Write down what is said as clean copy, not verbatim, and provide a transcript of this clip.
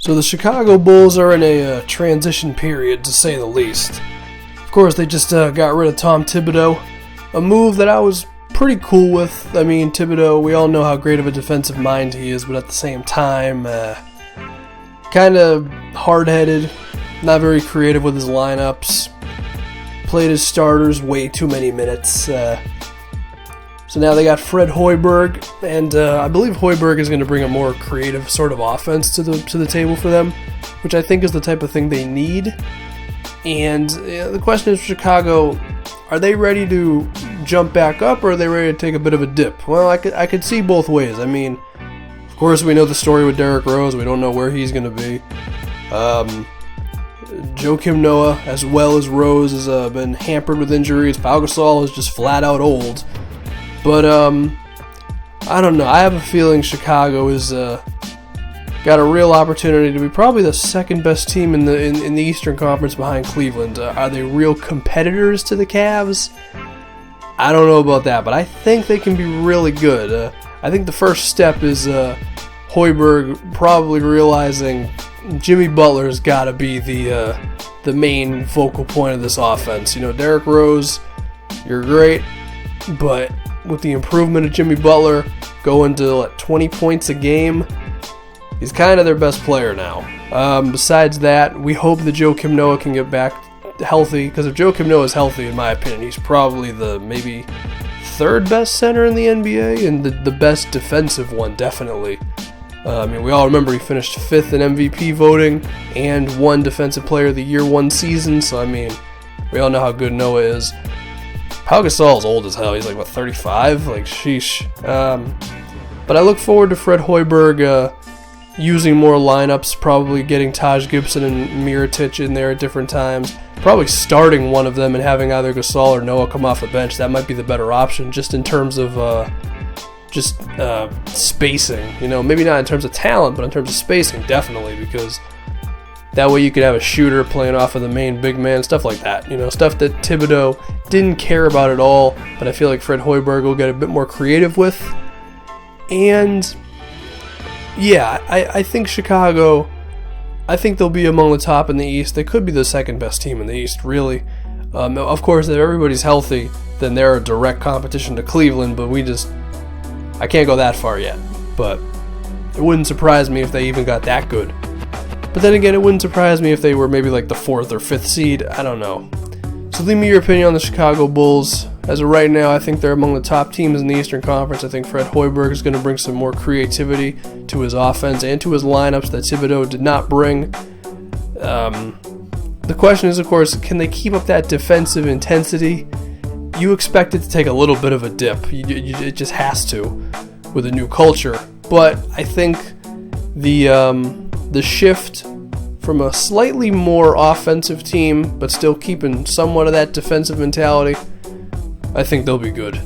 So the Chicago Bulls are in a transition period, to say the least. Of course, they just got rid of Tom Thibodeau, a move that I was pretty cool with. I mean, Thibodeau, we all know how great of a defensive mind he is, but at the same time, kind of hard-headed, not very creative with his lineups, played his starters way too many minutes. So now they got Fred Hoiberg, and I believe Hoiberg is going to bring a more creative sort of offense to the table for them, which I think is the type of thing they need. And the question is for Chicago, are they ready to jump back up, or are they ready to take a bit of a dip? Well, I could see both ways. I mean, of course, we know the story with Derrick Rose. We don't know where he's going to be. Joakim Noah, as well as Rose, has been hampered with injuries. Pau Gasol is just flat out old. But, I don't know. I have a feeling Chicago is got a real opportunity to be probably the second best team in the Eastern Conference behind Cleveland. Are they real competitors to the Cavs? I don't know about that, but I think they can be really good. I think the first step is Hoiberg probably realizing Jimmy Butler's got to be the main focal point of this offense. You know, Derrick Rose, you're great, but with the improvement of Jimmy Butler going to 20 points a game, he's kind of their best player now. Besides that, we hope that Joakim Noah can get back healthy, because if Joakim Noah is healthy, in my opinion, he's probably the maybe third best center in the NBA, and the best defensive one, definitely. I mean, we all remember he finished 5th in MVP voting and won Defensive Player of the Year one season, so I mean, we all know how good Noah is. Pau Gasol is old as hell. He's like, 35? Like, sheesh. But I look forward to Fred Hoiberg using more lineups, probably getting Taj Gibson and Mirotic in there at different times. Probably starting one of them and having either Gasol or Noah come off the bench. That might be the better option, just in terms of spacing. You know, maybe not in terms of talent, but in terms of spacing, definitely, because that way you could have a shooter playing off of the main big man, stuff like that. You know, stuff that Thibodeau didn't care about at all, but I feel like Fred Hoiberg will get a bit more creative with. And yeah, I think Chicago, I think they'll be among the top in the East. They could be the second best team in the East, really. Of course, if everybody's healthy, then they're a direct competition to Cleveland, but I can't go that far yet. But it wouldn't surprise me if they even got that good. But then again, it wouldn't surprise me if they were maybe like the 4th or 5th seed. I don't know. So leave me your opinion on the Chicago Bulls. As of right now, I think they're among the top teams in the Eastern Conference. I think Fred Hoiberg is going to bring some more creativity to his offense and to his lineups that Thibodeau did not bring. The question is, of course, can they keep up that defensive intensity? You expect it to take a little bit of a dip. It just has to with a new culture. But I think the shift from a slightly more offensive team, but still keeping somewhat of that defensive mentality, I think they'll be good.